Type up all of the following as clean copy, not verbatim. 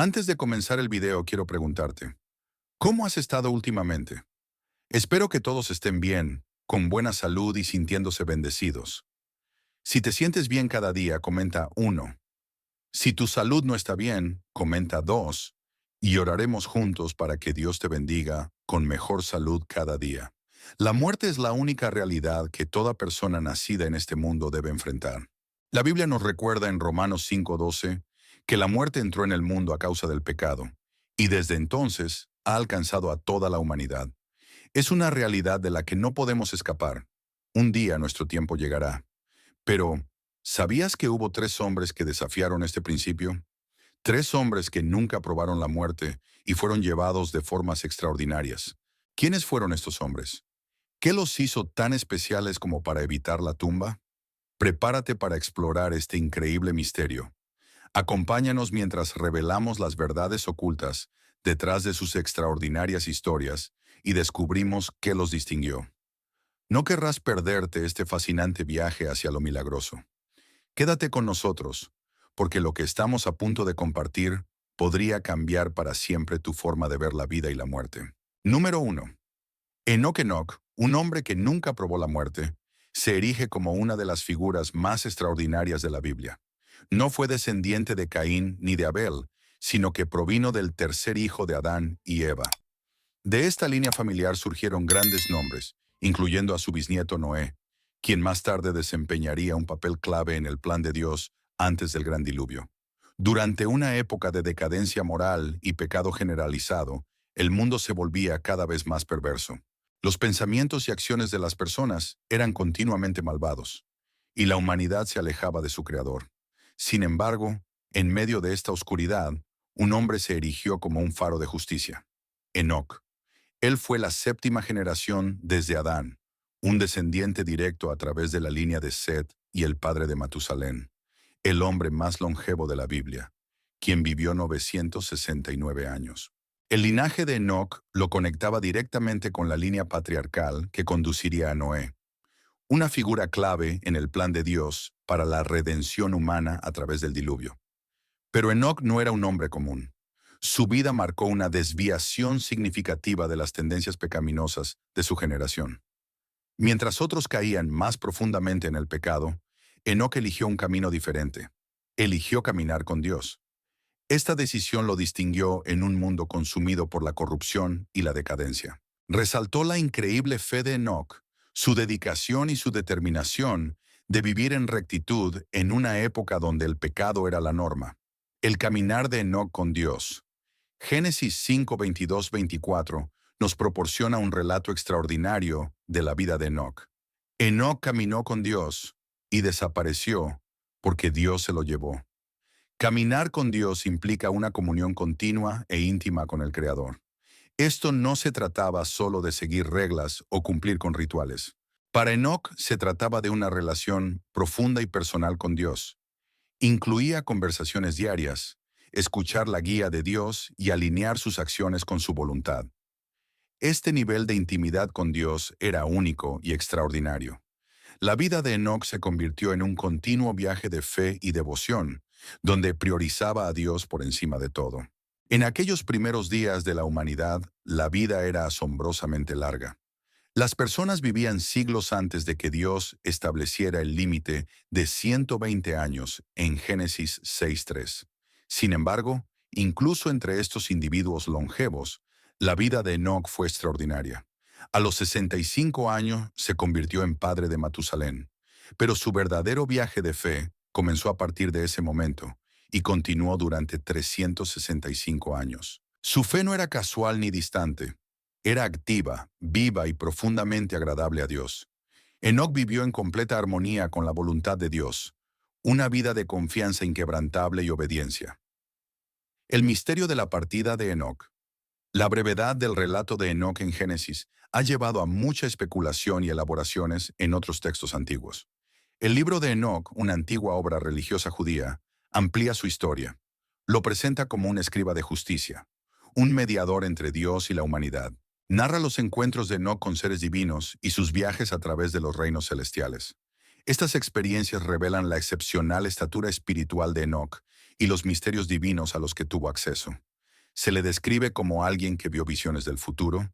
Antes de comenzar el video, quiero preguntarte, ¿cómo has estado últimamente? Espero que todos estén bien, con buena salud y sintiéndose bendecidos. Si te sientes bien cada día, comenta 1. Si tu salud no está bien, comenta 2. Y oraremos juntos para que Dios te bendiga con mejor salud cada día. La muerte es la única realidad que toda persona nacida en este mundo debe enfrentar. La Biblia nos recuerda en Romanos 5:12 que la muerte entró en el mundo a causa del pecado, y desde entonces ha alcanzado a toda la humanidad. Es una realidad de la que no podemos escapar. Un día nuestro tiempo llegará. Pero, ¿sabías que hubo 3 hombres que desafiaron este principio? 3 hombres que nunca probaron la muerte y fueron llevados de formas extraordinarias. ¿Quiénes fueron estos hombres? ¿Qué los hizo tan especiales como para evitar la tumba? Prepárate para explorar este increíble misterio. Acompáñanos mientras revelamos las verdades ocultas detrás de sus extraordinarias historias y descubrimos qué los distinguió. No querrás perderte este fascinante viaje hacia lo milagroso. Quédate con nosotros, porque lo que estamos a punto de compartir podría cambiar para siempre tu forma de ver la vida y la muerte. Número 1. Enoch, un hombre que nunca probó la muerte, se erige como una de las figuras más extraordinarias de la Biblia. No fue descendiente de Caín ni de Abel, sino que provino del tercer hijo de Adán y Eva. De esta línea familiar surgieron grandes nombres, incluyendo a su bisnieto Noé, quien más tarde desempeñaría un papel clave en el plan de Dios antes del gran diluvio. Durante una época de decadencia moral y pecado generalizado, el mundo se volvía cada vez más perverso. Los pensamientos y acciones de las personas eran continuamente malvados, y la humanidad se alejaba de su Creador. Sin embargo, en medio de esta oscuridad, un hombre se erigió como un faro de justicia: Enoc. Él fue la séptima generación desde Adán, un descendiente directo a través de la línea de Set y el padre de Matusalén, el hombre más longevo de la Biblia, quien vivió 969 años. El linaje de Enoc lo conectaba directamente con la línea patriarcal que conduciría a Noé, una figura clave en el plan de Dios para la redención humana a través del diluvio. Pero Enoc no era un hombre común. Su vida marcó una desviación significativa de las tendencias pecaminosas de su generación. Mientras otros caían más profundamente en el pecado, Enoc eligió un camino diferente. Eligió caminar con Dios. Esta decisión lo distinguió en un mundo consumido por la corrupción y la decadencia. Resaltó la increíble fe de Enoc, su dedicación y su determinación de vivir en rectitud en una época donde el pecado era la norma. El caminar de Enoc con Dios. Génesis 5:22-24 nos proporciona un relato extraordinario de la vida de Enoc. Enoc caminó con Dios y desapareció porque Dios se lo llevó. Caminar con Dios implica una comunión continua e íntima con el Creador. Esto no se trataba solo de seguir reglas o cumplir con rituales. Para Enoc se trataba de una relación profunda y personal con Dios. Incluía conversaciones diarias, escuchar la guía de Dios y alinear sus acciones con su voluntad. Este nivel de intimidad con Dios era único y extraordinario. La vida de Enoc se convirtió en un continuo viaje de fe y devoción, donde priorizaba a Dios por encima de todo. En aquellos primeros días de la humanidad, la vida era asombrosamente larga. Las personas vivían siglos antes de que Dios estableciera el límite de 120 años en Génesis 6:3. Sin embargo, incluso entre estos individuos longevos, la vida de Enoc fue extraordinaria. A los 65 años se convirtió en padre de Matusalén, pero su verdadero viaje de fe comenzó a partir de ese momento y continuó durante 365 años. Su fe no era casual ni distante. Era activa, viva y profundamente agradable a Dios. Enoc vivió en completa armonía con la voluntad de Dios, una vida de confianza inquebrantable y obediencia. El misterio de la partida de Enoc. La brevedad del relato de Enoc en Génesis ha llevado a mucha especulación y elaboraciones en otros textos antiguos. El libro de Enoc, una antigua obra religiosa judía, amplía su historia. Lo presenta como un escriba de justicia, un mediador entre Dios y la humanidad. Narra los encuentros de Enoc con seres divinos y sus viajes a través de los reinos celestiales. Estas experiencias revelan la excepcional estatura espiritual de Enoc y los misterios divinos a los que tuvo acceso. Se le describe como alguien que vio visiones del futuro,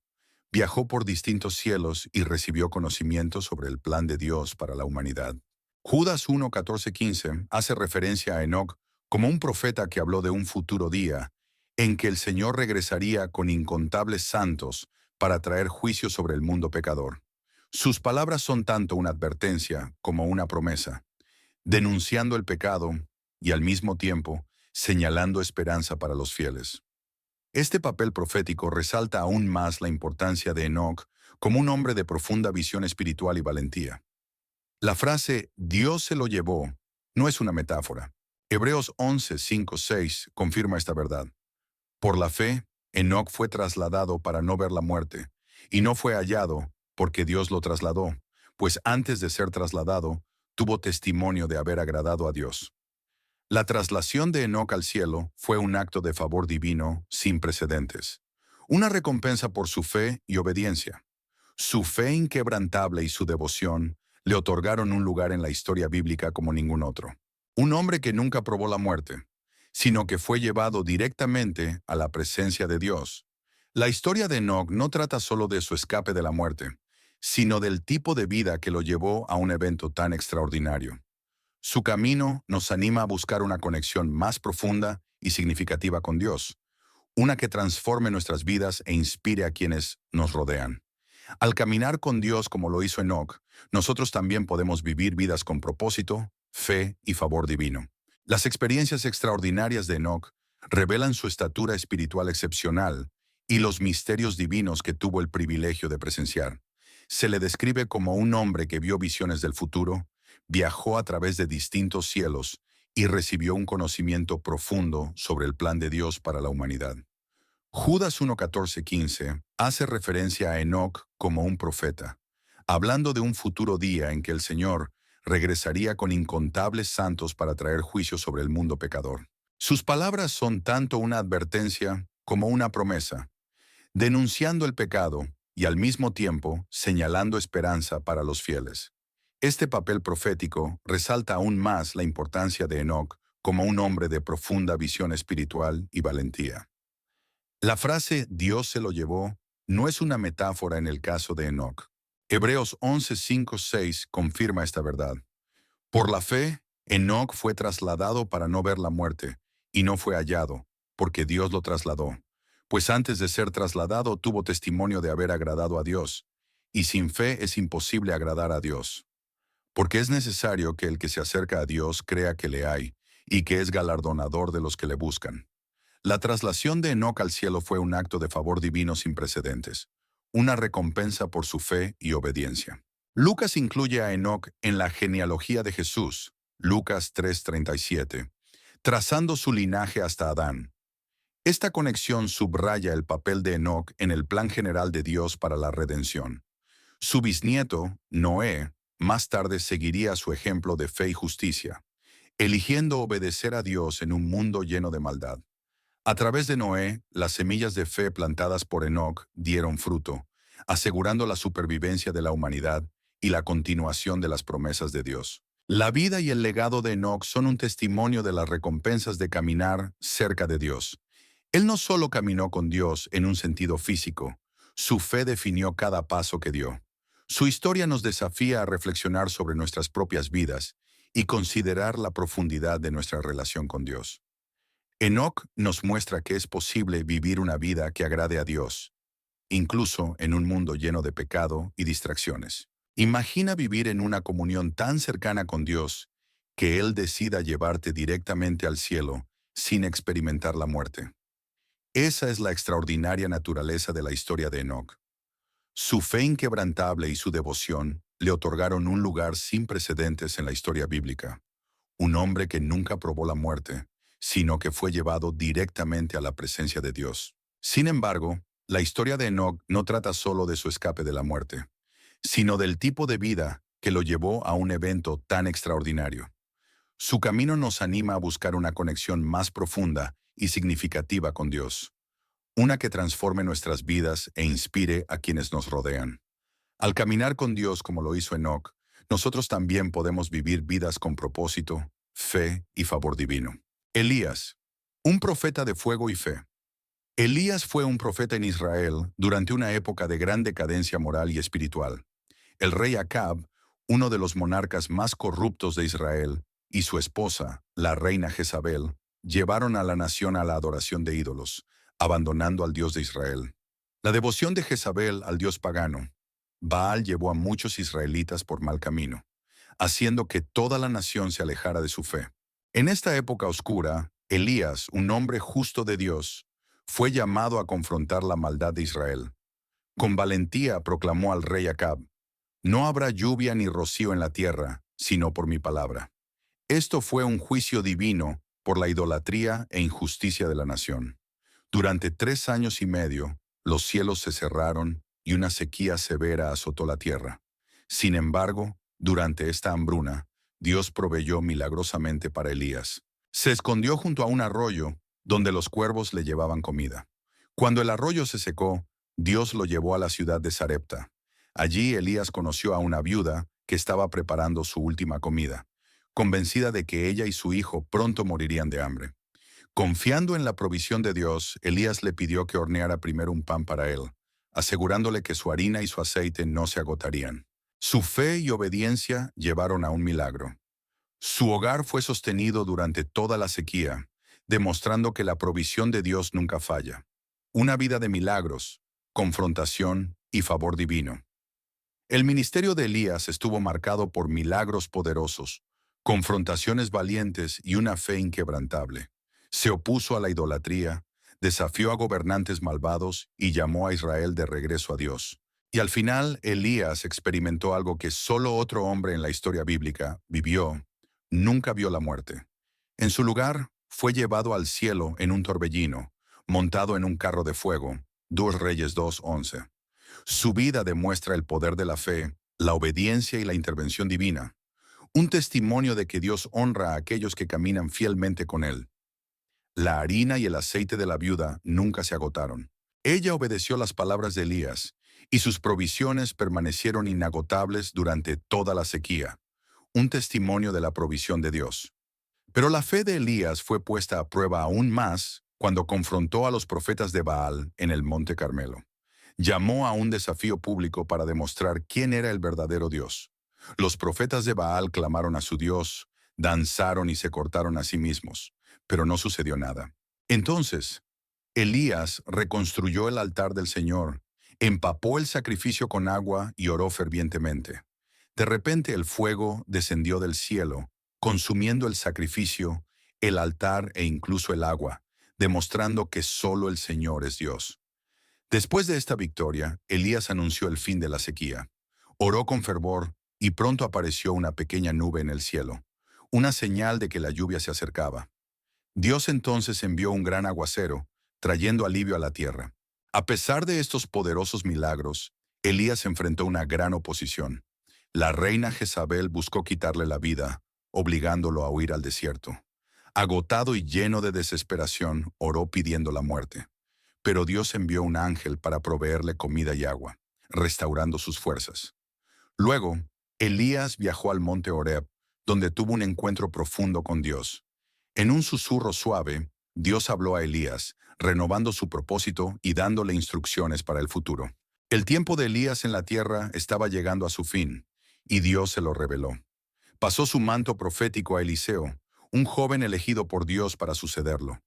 viajó por distintos cielos y recibió conocimiento sobre el plan de Dios para la humanidad. Judas 1, 14, 15 hace referencia a Enoc como un profeta que habló de un futuro día en que el Señor regresaría con incontables santos para traer juicio sobre el mundo pecador. Sus palabras son tanto una advertencia como una promesa, denunciando el pecado y al mismo tiempo señalando esperanza para los fieles. Este papel profético resalta aún más la importancia de Enoc como un hombre de profunda visión espiritual y valentía. La frase «Dios se lo llevó» no es una metáfora. Hebreos 11, 5, 6 confirma esta verdad. Por la fe, Enoc fue trasladado para no ver la muerte, y no fue hallado porque Dios lo trasladó, pues antes de ser trasladado, tuvo testimonio de haber agradado a Dios. La traslación de Enoc al cielo fue un acto de favor divino sin precedentes, una recompensa por su fe y obediencia. Su fe inquebrantable y su devoción le otorgaron un lugar en la historia bíblica como ningún otro. Un hombre que nunca probó la muerte, sino que fue llevado directamente a la presencia de Dios. La historia de Enoc no trata solo de su escape de la muerte, sino del tipo de vida que lo llevó a un evento tan extraordinario. Su camino nos anima a buscar una conexión más profunda y significativa con Dios, una que transforme nuestras vidas e inspire a quienes nos rodean. Al caminar con Dios como lo hizo Enoc, nosotros también podemos vivir vidas con propósito, fe y favor divino. Las experiencias extraordinarias de Enoc revelan su estatura espiritual excepcional y los misterios divinos que tuvo el privilegio de presenciar. Se le describe como un hombre que vio visiones del futuro, viajó a través de distintos cielos y recibió un conocimiento profundo sobre el plan de Dios para la humanidad. Judas 1, 14, 15 hace referencia a Enoc como un profeta, hablando de un futuro día en que el Señor regresaría con incontables santos para traer juicio sobre el mundo pecador. Sus palabras son tanto una advertencia como una promesa, denunciando el pecado y al mismo tiempo señalando esperanza para los fieles. Este papel profético resalta aún más la importancia de Enoc como un hombre de profunda visión espiritual y valentía. La frase «Dios se lo llevó» no es una metáfora en el caso de Enoc. Hebreos 11, 5, 6 confirma esta verdad. Por la fe, Enoc fue trasladado para no ver la muerte, y no fue hallado, porque Dios lo trasladó. Pues antes de ser trasladado tuvo testimonio de haber agradado a Dios, y sin fe es imposible agradar a Dios. Porque es necesario que el que se acerca a Dios crea que le hay, y que es galardonador de los que le buscan. La traslación de Enoc al cielo fue un acto de favor divino sin precedentes, una recompensa por su fe y obediencia. Lucas incluye a Enoc en la genealogía de Jesús, Lucas 3:37, trazando su linaje hasta Adán. Esta conexión subraya el papel de Enoc en el plan general de Dios para la redención. Su bisnieto, Noé, más tarde seguiría su ejemplo de fe y justicia, eligiendo obedecer a Dios en un mundo lleno de maldad. A través de Noé, las semillas de fe plantadas por Enoc dieron fruto, asegurando la supervivencia de la humanidad y la continuación de las promesas de Dios. La vida y el legado de Enoc son un testimonio de las recompensas de caminar cerca de Dios. Él no solo caminó con Dios en un sentido físico, su fe definió cada paso que dio. Su historia nos desafía a reflexionar sobre nuestras propias vidas y considerar la profundidad de nuestra relación con Dios. Enoc nos muestra que es posible vivir una vida que agrade a Dios, incluso en un mundo lleno de pecado y distracciones. Imagina vivir en una comunión tan cercana con Dios que Él decida llevarte directamente al cielo sin experimentar la muerte. Esa es la extraordinaria naturaleza de la historia de Enoc. Su fe inquebrantable y su devoción le otorgaron un lugar sin precedentes en la historia bíblica. Un hombre que nunca probó la muerte, sino que fue llevado directamente a la presencia de Dios. Sin embargo, la historia de Enoc no trata solo de su escape de la muerte, sino del tipo de vida que lo llevó a un evento tan extraordinario. Su camino nos anima a buscar una conexión más profunda y significativa con Dios, una que transforme nuestras vidas e inspire a quienes nos rodean. Al caminar con Dios como lo hizo Enoc, nosotros también podemos vivir vidas con propósito, fe y favor divino. Elías, un profeta de fuego y fe. Elías fue un profeta en Israel durante una época de gran decadencia moral y espiritual. El rey Acab, uno de los monarcas más corruptos de Israel, y su esposa, la reina Jezabel, llevaron a la nación a la adoración de ídolos, abandonando al Dios de Israel. La devoción de Jezabel al Dios pagano, Baal, llevó a muchos israelitas por mal camino, haciendo que toda la nación se alejara de su fe. En esta época oscura, Elías, un hombre justo de Dios, fue llamado a confrontar la maldad de Israel. Con valentía proclamó al rey Acab: no habrá lluvia ni rocío en la tierra, sino por mi palabra. Esto fue un juicio divino por la idolatría e injusticia de la nación. Durante 3 años y medio, los cielos se cerraron y una sequía severa azotó la tierra. Sin embargo, durante esta hambruna, Dios proveyó milagrosamente para Elías. Se escondió junto a un arroyo donde los cuervos le llevaban comida. Cuando el arroyo se secó, Dios lo llevó a la ciudad de Sarepta. Allí Elías conoció a una viuda que estaba preparando su última comida, convencida de que ella y su hijo pronto morirían de hambre. Confiando en la provisión de Dios, Elías le pidió que horneara primero un pan para él, asegurándole que su harina y su aceite no se agotarían. Su fe y obediencia llevaron a un milagro. Su hogar fue sostenido durante toda la sequía, demostrando que la provisión de Dios nunca falla. Una vida de milagros, confrontación y favor divino. El ministerio de Elías estuvo marcado por milagros poderosos, confrontaciones valientes y una fe inquebrantable. Se opuso a la idolatría, desafió a gobernantes malvados y llamó a Israel de regreso a Dios. Y al final, Elías experimentó algo que solo otro hombre en la historia bíblica vivió: nunca vio la muerte. En su lugar, fue llevado al cielo en un torbellino, montado en un carro de fuego. 2 Reyes 2:11. Su vida demuestra el poder de la fe, la obediencia y la intervención divina, un testimonio de que Dios honra a aquellos que caminan fielmente con Él. La harina y el aceite de la viuda nunca se agotaron. Ella obedeció las palabras de Elías, y sus provisiones permanecieron inagotables durante toda la sequía, un testimonio de la provisión de Dios. Pero la fe de Elías fue puesta a prueba aún más cuando confrontó a los profetas de Baal en el Monte Carmelo. Llamó a un desafío público para demostrar quién era el verdadero Dios. Los profetas de Baal clamaron a su Dios, danzaron y se cortaron a sí mismos, pero no sucedió nada. Entonces, Elías reconstruyó el altar del Señor, empapó el sacrificio con agua y oró fervientemente. De repente el fuego descendió del cielo, consumiendo el sacrificio, el altar e incluso el agua, demostrando que solo el Señor es Dios. Después de esta victoria, Elías anunció el fin de la sequía. Oró con fervor y pronto apareció una pequeña nube en el cielo, una señal de que la lluvia se acercaba. Dios entonces envió un gran aguacero, trayendo alivio a la tierra. A pesar de estos poderosos milagros, Elías enfrentó una gran oposición. La reina Jezabel buscó quitarle la vida, obligándolo a huir al desierto. Agotado y lleno de desesperación, oró pidiendo la muerte. Pero Dios envió un ángel para proveerle comida y agua, restaurando sus fuerzas. Luego, Elías viajó al monte Horeb, donde tuvo un encuentro profundo con Dios. En un susurro suave, Dios habló a Elías, renovando su propósito y dándole instrucciones para el futuro. El tiempo de Elías en la tierra estaba llegando a su fin, y Dios se lo reveló. Pasó su manto profético a Eliseo, un joven elegido por Dios para sucederlo.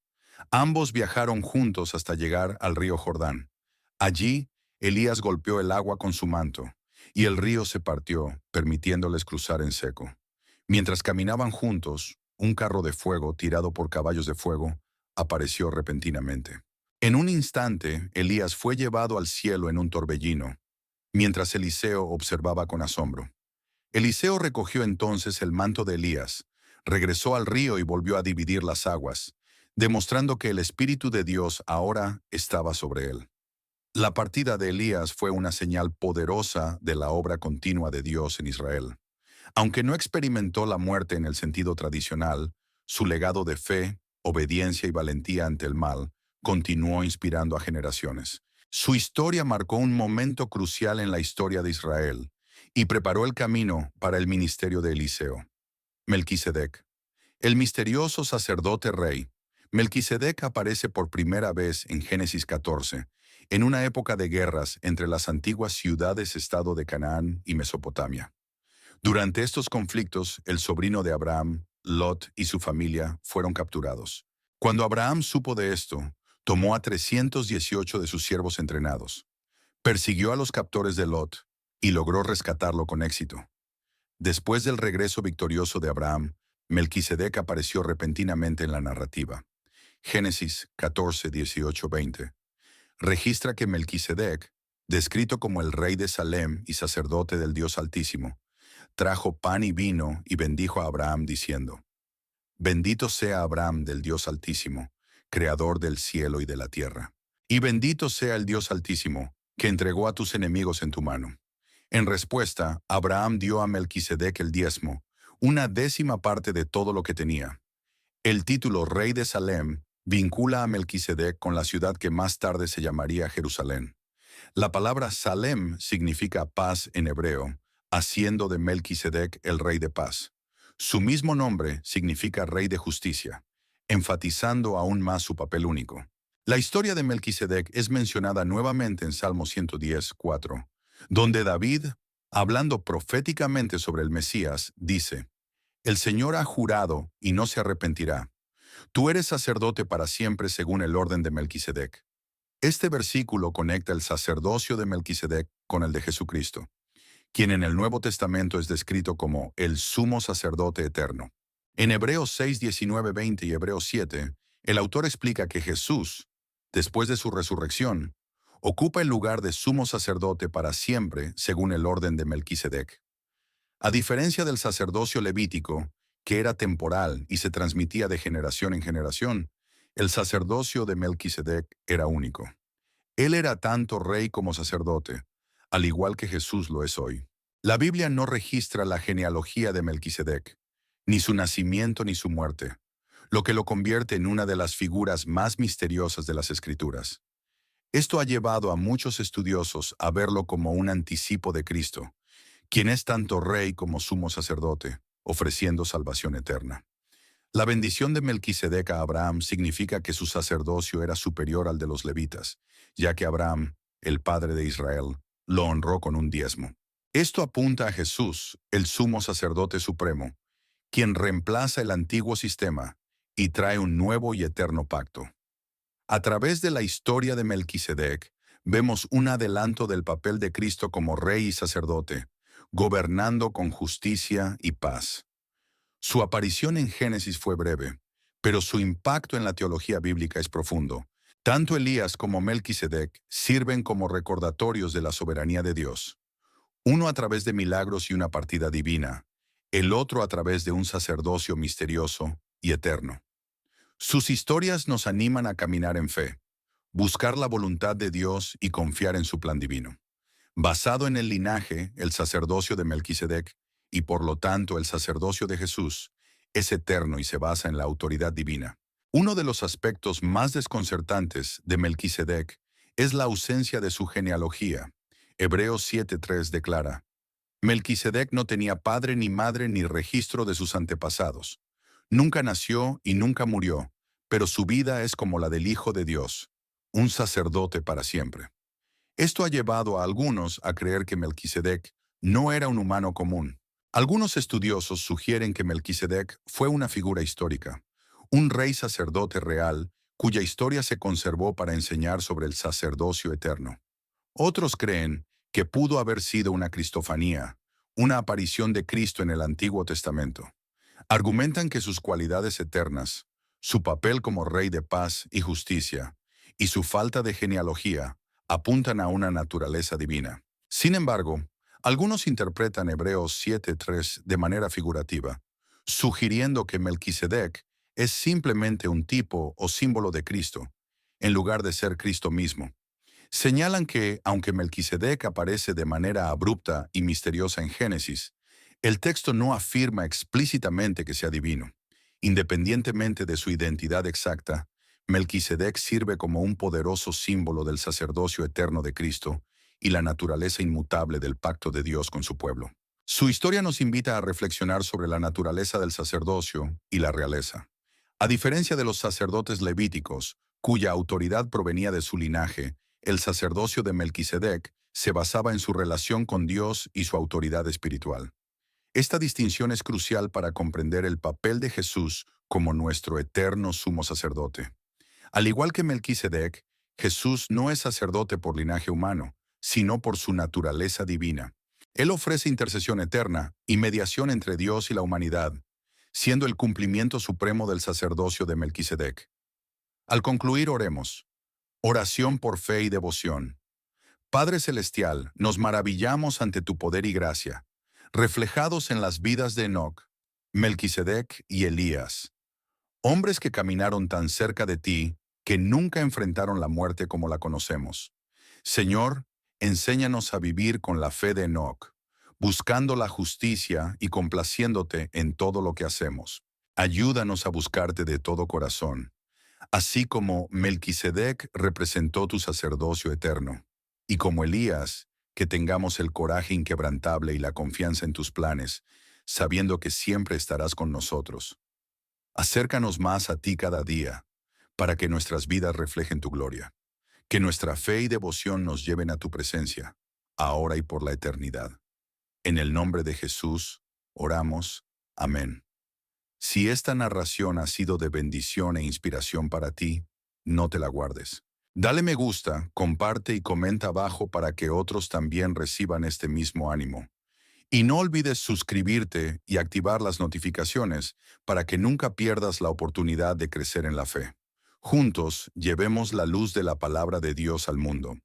Ambos viajaron juntos hasta llegar al río Jordán. Allí, Elías golpeó el agua con su manto, y el río se partió, permitiéndoles cruzar en seco. Mientras caminaban juntos, un carro de fuego tirado por caballos de fuego apareció repentinamente. En un instante, Elías fue llevado al cielo en un torbellino, mientras Eliseo observaba con asombro. Eliseo recogió entonces el manto de Elías, regresó al río y volvió a dividir las aguas, demostrando que el Espíritu de Dios ahora estaba sobre él. La partida de Elías fue una señal poderosa de la obra continua de Dios en Israel. Aunque no experimentó la muerte en el sentido tradicional, su legado de fe, obediencia y valentía ante el mal continuó inspirando a generaciones. Su historia marcó un momento crucial en la historia de Israel y preparó el camino para el ministerio de Eliseo. Melquisedec. El misterioso sacerdote rey. Melquisedec aparece por primera vez en Génesis 14, en una época de guerras entre las antiguas ciudades-estado de Canaán y Mesopotamia. Durante estos conflictos, el sobrino de Abraham, Lot, y su familia fueron capturados. Cuando Abraham supo de esto, tomó a 318 de sus siervos entrenados, persiguió a los captores de Lot y logró rescatarlo con éxito. Después del regreso victorioso de Abraham, Melquisedec apareció repentinamente en la narrativa. Génesis 14, 18, 20. Registra que Melquisedec, descrito como el rey de Salem y sacerdote del Dios Altísimo, trajo pan y vino y bendijo a Abraham diciendo: Bendito sea Abraham del Dios Altísimo, creador del cielo y de la tierra. Y bendito sea el Dios Altísimo, que entregó a tus enemigos en tu mano. En respuesta, Abraham dio a Melquisedec el diezmo, una décima parte de todo lo que tenía. El título Rey de Salem vincula a Melquisedec con la ciudad que más tarde se llamaría Jerusalén. La palabra Salem significa paz en hebreo, haciendo de Melquisedec el rey de paz. Su mismo nombre significa rey de justicia, enfatizando aún más su papel único. La historia de Melquisedec es mencionada nuevamente en Salmo 110, 4, donde David, hablando proféticamente sobre el Mesías, dice: El Señor ha jurado y no se arrepentirá. Tú eres sacerdote para siempre según el orden de Melquisedec. Este versículo conecta el sacerdocio de Melquisedec con el de Jesucristo, quien en el Nuevo Testamento es descrito como el sumo sacerdote eterno. En Hebreos 6, 19, 20 y Hebreos 7, el autor explica que Jesús, después de su resurrección, ocupa el lugar de sumo sacerdote para siempre según el orden de Melquisedec. A diferencia del sacerdocio levítico, que era temporal y se transmitía de generación en generación, el sacerdocio de Melquisedec era único. Él era tanto rey como sacerdote, al igual que Jesús lo es hoy. La Biblia no registra la genealogía de Melquisedec, ni su nacimiento ni su muerte, lo que lo convierte en una de las figuras más misteriosas de las Escrituras. Esto ha llevado a muchos estudiosos a verlo como un anticipo de Cristo, quien es tanto rey como sumo sacerdote, ofreciendo salvación eterna. La bendición de Melquisedec a Abraham significa que su sacerdocio era superior al de los levitas, ya que Abraham, el padre de Israel, lo honró con un diezmo. Esto apunta a Jesús, el sumo sacerdote supremo, quien reemplaza el antiguo sistema y trae un nuevo y eterno pacto. A través de la historia de Melquisedec, vemos un adelanto del papel de Cristo como rey y sacerdote, gobernando con justicia y paz. Su aparición en Génesis fue breve, pero su impacto en la teología bíblica es profundo. Tanto Elías como Melquisedec sirven como recordatorios de la soberanía de Dios, uno a través de milagros y una partida divina, el otro a través de un sacerdocio misterioso y eterno. Sus historias nos animan a caminar en fe, buscar la voluntad de Dios y confiar en su plan divino. Basado en el linaje, el sacerdocio de Melquisedec, y por lo tanto el sacerdocio de Jesús, es eterno y se basa en la autoridad divina. Uno de los aspectos más desconcertantes de Melquisedec es la ausencia de su genealogía. Hebreos 7:3 declara: Melquisedec no tenía padre ni madre ni registro de sus antepasados. Nunca nació y nunca murió, pero su vida es como la del Hijo de Dios, un sacerdote para siempre. Esto ha llevado a algunos a creer que Melquisedec no era un humano común. Algunos estudiosos sugieren que Melquisedec fue una figura histórica, un rey sacerdote real cuya historia se conservó para enseñar sobre el sacerdocio eterno. Otros creen que pudo haber sido una cristofanía, una aparición de Cristo en el Antiguo Testamento. Argumentan que sus cualidades eternas, su papel como rey de paz y justicia, y su falta de genealogía, apuntan a una naturaleza divina. Sin embargo, algunos interpretan Hebreos 7:3 de manera figurativa, sugiriendo que Melquisedec es simplemente un tipo o símbolo de Cristo, en lugar de ser Cristo mismo. Señalan que, aunque Melquisedec aparece de manera abrupta y misteriosa en Génesis, el texto no afirma explícitamente que sea divino. Independientemente de su identidad exacta, Melquisedec sirve como un poderoso símbolo del sacerdocio eterno de Cristo y la naturaleza inmutable del pacto de Dios con su pueblo. Su historia nos invita a reflexionar sobre la naturaleza del sacerdocio y la realeza. A diferencia de los sacerdotes levíticos, cuya autoridad provenía de su linaje, el sacerdocio de Melquisedec se basaba en su relación con Dios y su autoridad espiritual. Esta distinción es crucial para comprender el papel de Jesús como nuestro eterno sumo sacerdote. Al igual que Melquisedec, Jesús no es sacerdote por linaje humano, sino por su naturaleza divina. Él ofrece intercesión eterna y mediación entre Dios y la humanidad, siendo el cumplimiento supremo del sacerdocio de Melquisedec. Al concluir, oremos. Oración por fe y devoción. Padre Celestial, nos maravillamos ante tu poder y gracia, reflejados en las vidas de Enoc, Melquisedec y Elías, hombres que caminaron tan cerca de ti que nunca enfrentaron la muerte como la conocemos. Señor, enséñanos a vivir con la fe de Enoc, buscando la justicia y complaciéndote en todo lo que hacemos. Ayúdanos a buscarte de todo corazón, así como Melquisedec representó tu sacerdocio eterno, y como Elías, que tengamos el coraje inquebrantable y la confianza en tus planes, sabiendo que siempre estarás con nosotros. Acércanos más a ti cada día, para que nuestras vidas reflejen tu gloria. Que nuestra fe y devoción nos lleven a tu presencia, ahora y por la eternidad. En el nombre de Jesús, oramos. Amén. Si esta narración ha sido de bendición e inspiración para ti, no te la guardes. Dale me gusta, comparte y comenta abajo para que otros también reciban este mismo ánimo. Y no olvides suscribirte y activar las notificaciones para que nunca pierdas la oportunidad de crecer en la fe. Juntos, llevemos la luz de la palabra de Dios al mundo.